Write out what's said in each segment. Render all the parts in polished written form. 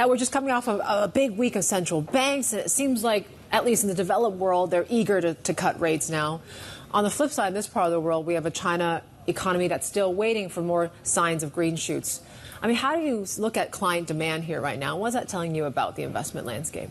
We're just coming off of a big week of central banks, and it seems like, at least in the developed world, they're eager to cut rates now. On the flip side, in this part of the world, we have a China economy that's still waiting for more signs of green shoots. I mean, how do you look at client demand here right now? What's that telling you about the investment landscape?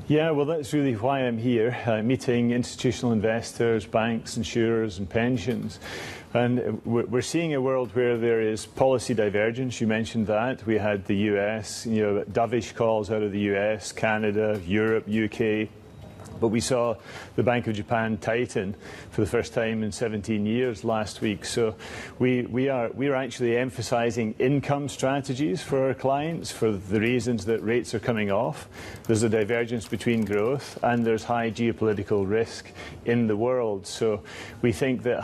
Yeah, well, that's really why I'm here, meeting institutional investors, banks, insurers and pensions. And we're seeing a world where there is policy divergence. You mentioned that. We had the US, dovish calls out of the US, Canada, Europe, UK. But we saw the Bank of Japan tighten for the first time in 17 years last week. So we're actually emphasizing income strategies for our clients for the reasons that rates are coming off. There's a divergence between growth and there's high geopolitical risk in the world. So we think that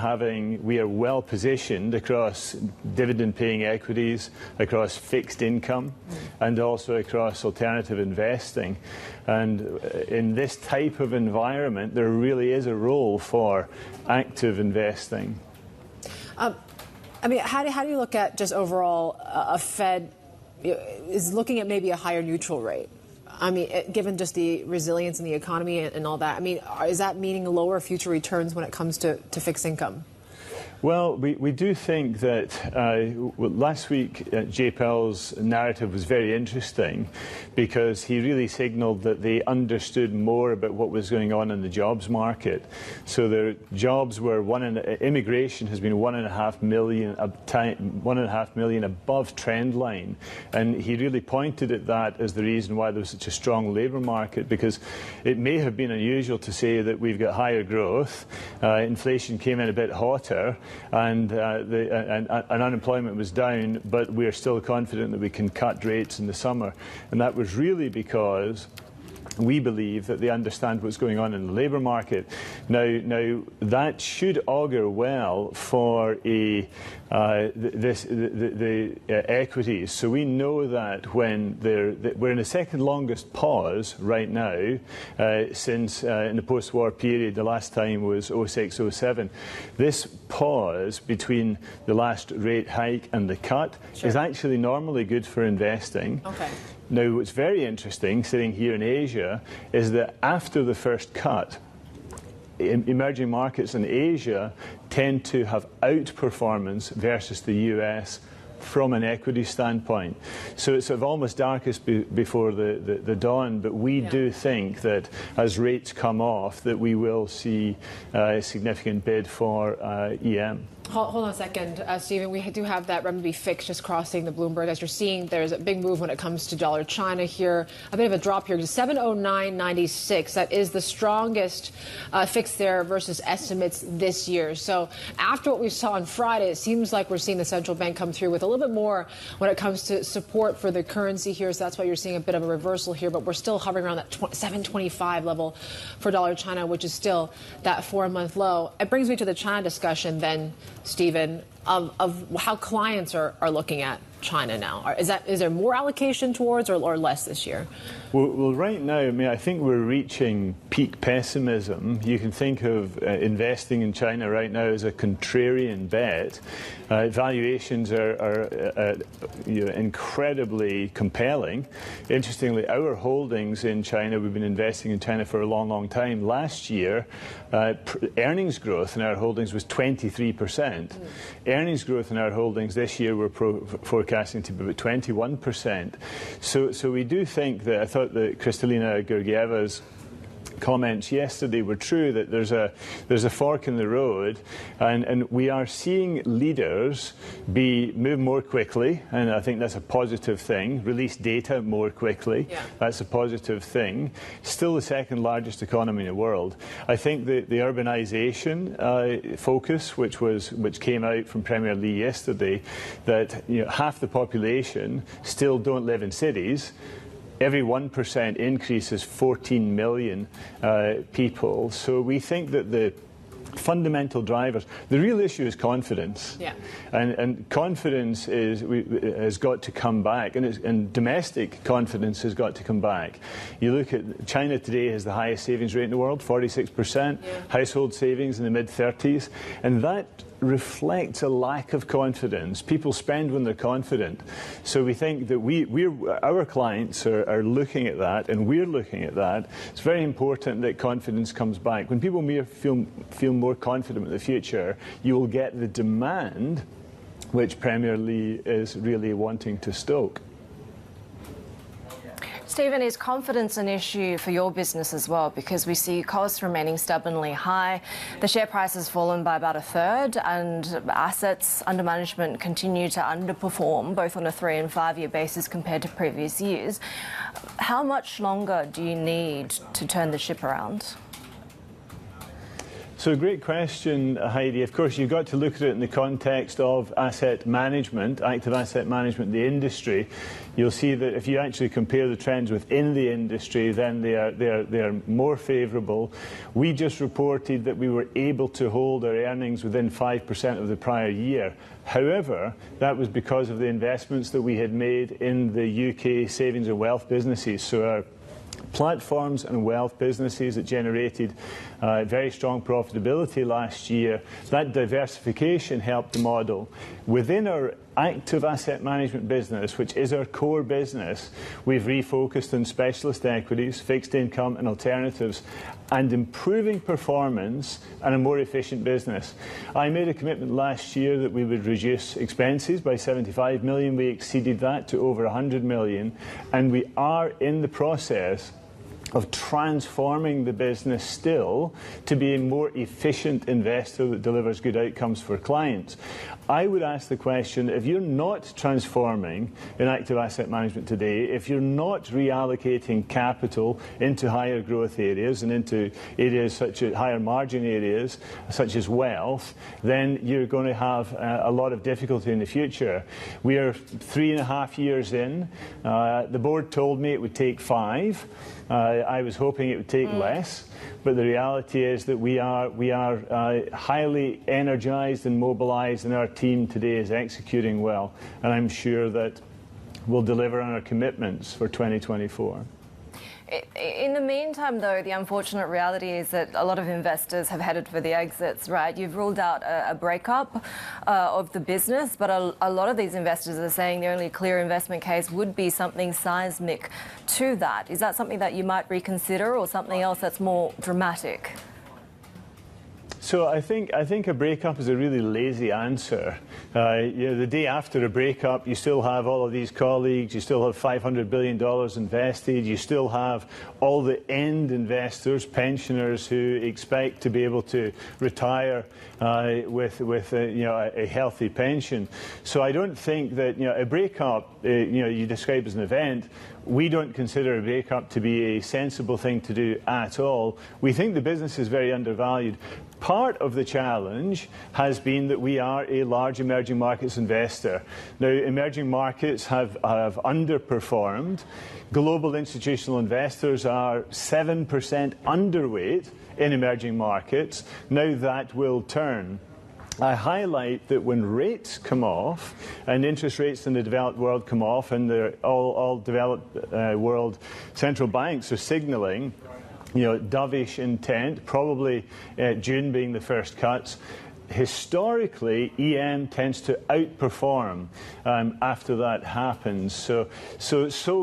we are well positioned across dividend-paying equities, across fixed income, and also across alternative investing. And in this type of environment, there really is a role for active investing. I mean, how do you look at just overall a Fed is looking at maybe a higher neutral rate? I mean, given just the resilience in the economy and all that, I mean, is that meaning lower future returns when it comes to fixed income? Well, we do think that last week Jay Powell's narrative was very interesting because he really signalled that they understood more about what was going on in the jobs market. So their jobs were immigration has been 1.5 million above trend line, and he really pointed at that as the reason why there was such a strong labour market, because it may have been unusual to say that we've got higher growth, inflation came in a bit hotter, and unemployment was down, but we're still confident that we can cut rates in the summer. And that was really because we believe that they understand what's going on in the labour market. Now that should augur well for the equities. So we know that when we're in the second longest pause right now since in the post-war period. The last time was 06, 07. This pause between the last rate hike and the cut is actually normally good for investing. Okay. Now, what's very interesting, sitting here in Asia, is that after the first cut, emerging markets in Asia tend to have outperformance versus the US from an equity standpoint. So it's sort of almost darkest before the dawn, but we do think that as rates come off, that we will see a significant bid for EM. Hold on a second, Stephen. We do have that renminbi fix just crossing the Bloomberg. As you're seeing, there's a big move when it comes to dollar China here. A bit of a drop here. 709.96. That is the strongest fix there versus estimates this year. So after what we saw on Friday, it seems like we're seeing the central bank come through with a little bit more when it comes to support for the currency here. So that's why you're seeing a bit of a reversal here. But we're still hovering around that 725 level for dollar China, which is still that 4-month low. It brings me to the China discussion then, Stephen, of how clients are looking at China now. Is there more allocation towards or less this year? Well, right now, I mean, I think we're reaching peak pessimism. You can think of investing in China right now as a contrarian bet. Valuations are incredibly compelling. Interestingly, our holdings in China, we've been investing in China for a long, long time. Last year, earnings growth in our holdings was 23%. Earnings growth in our holdings this year we're forecasting to be about 21%. So we do think that, I thought that Kristalina Georgieva's comments yesterday were true, that there's a fork in the road, and we are seeing leaders move more quickly, and I think that's a positive thing. Release data more quickly, that's a positive thing. Still the second largest economy in the world. I think the urbanization focus, which came out from Premier Li yesterday, that half the population still don't live in cities. Every 1% increase is 14 million people. So we think that the fundamental drivers, the real issue is confidence. And confidence has got to come back, and domestic confidence has got to come back. You look at China today has the highest savings rate in the world, 46%, household savings in the mid-30s, and that reflects a lack of confidence. People spend when they're confident. So we think that our clients are looking at that, and we're looking at that. It's very important that confidence comes back. When people feel more confident in the future, you will get the demand which Premier Leigh is really wanting to stoke. Stephen, is confidence an issue for your business as well? Because we see costs remaining stubbornly high. The share price has fallen by about a third, and assets under management continue to underperform, both on a 3- and 5-year basis compared to previous years. How much longer do you need to turn the ship around? So, great question, Heidi. Of course, you've got to look at it in the context of asset management, active asset management, the industry. You'll see that if you actually compare the trends within the industry, then they are more favourable. We just reported that we were able to hold our earnings within 5% of the prior year. However, that was because of the investments that we had made in the UK savings and wealth businesses. So our platforms and wealth businesses that generated very strong profitability last year, that diversification helped the model. Within our active asset management business, which is our core business, we've refocused on specialist equities, fixed income and alternatives, and improving performance and a more efficient business. I made a commitment last year that we would reduce expenses by 75 million. We exceeded that to over 100 million, and we are in the process of transforming the business still to be a more efficient investor that delivers good outcomes for clients. I would ask the question, if you're not transforming in active asset management today, if you're not reallocating capital into higher growth areas and into areas such as higher margin areas, such as wealth, then you're going to have a lot of difficulty in the future. We are 3.5 years in. The board told me it would take 5. I was hoping it would take less, but the reality is that we are highly energized and mobilized, and our team today is executing well, and I'm sure that we'll deliver on our commitments for 2024. In the meantime, though, the unfortunate reality is that a lot of investors have headed for the exits, right? You've ruled out a breakup of the business, but a lot of these investors are saying the only clear investment case would be something seismic to that. Is that something that you might reconsider, or something else that's more dramatic? So I think a breakup is a really lazy answer. The day after a breakup, you still have all of these colleagues, you still have $500 billion invested, you still have all the end investors, pensioners who expect to be able to retire with a healthy pension. So I don't think that a breakup you describe as an event. We don't consider a breakup to be a sensible thing to do at all. We think the business is very undervalued. Part of the challenge has been that we are a large emerging markets investor. Now, emerging markets have underperformed. Global institutional investors are 7% underweight in emerging markets. Now that will turn. I highlight that when rates come off and interest rates in the developed world come off, and all developed world central banks are signalling dovish intent, probably June being the first cuts. Historically, EM tends to outperform after that happens. So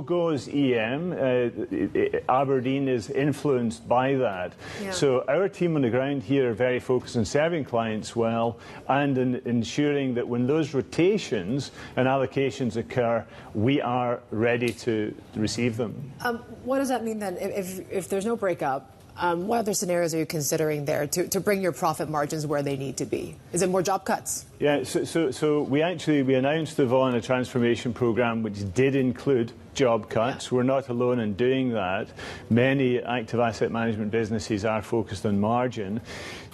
goes EM. Abrdn is influenced by that. Yeah. So our team on the ground here are very focused on serving clients well and in ensuring that when those rotations and allocations occur, we are ready to receive them. What does that mean then? If there's no breakup, what other scenarios are you considering there to bring your profit margins where they need to be? Is it more job cuts? Yeah, so we announced, Yvonne, a transformation program which did include job cuts. Yeah. We're not alone in doing that. Many active asset management businesses are focused on margin.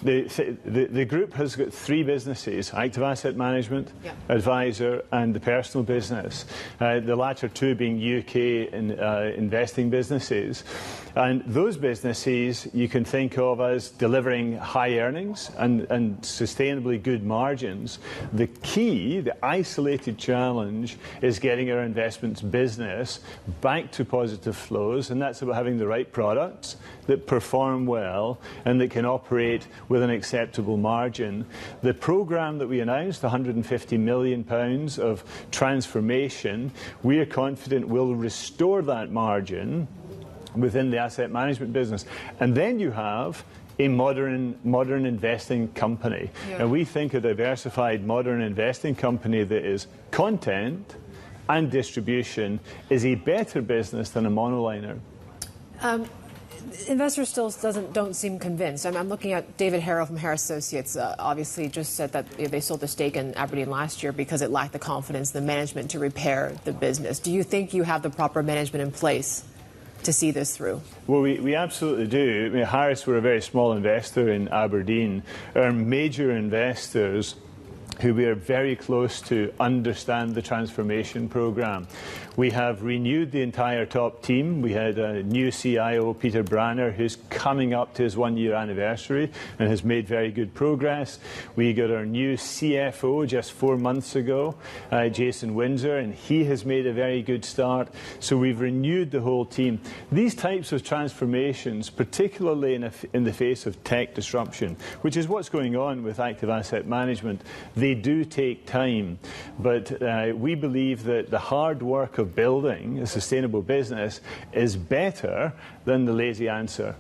The group has got 3 businesses: active asset management, yeah, advisor, and the personal business. The latter 2 being UK investing businesses. And those businesses you can think of as delivering high earnings and sustainably good margins. The key, the isolated challenge, is getting our investments business business back to positive flows, and that's about having the right products that perform well and that can operate with an acceptable margin. The programme that we announced, £150 million of transformation, we are confident will restore that margin within the asset management business. And then you have a modern investing company. Yeah. And we think a diversified modern investing company that is content and distribution is a better business than a monoliner. Investors still don't seem convinced. I'm looking at David Harrell from Harris Associates. Obviously, just said that they sold the stake in Abrdn last year because it lacked the confidence in the management to repair the business. Do you think you have the proper management in place to see this through? Well, we absolutely do. I mean, Harris were a very small investor in Abrdn. Our major investors, who we are very close to, understand the transformation programme. We have renewed the entire top team. We had a new CIO, Peter Branner, who's coming up to his one-year anniversary and has made very good progress. We got our new CFO just 4 months ago, Jason Windsor, and he has made a very good start. So we've renewed the whole team. These types of transformations, particularly in the face of tech disruption, which is what's going on with active asset management, they do take time, but we believe that the hard work of building a sustainable business is better than the lazy answer.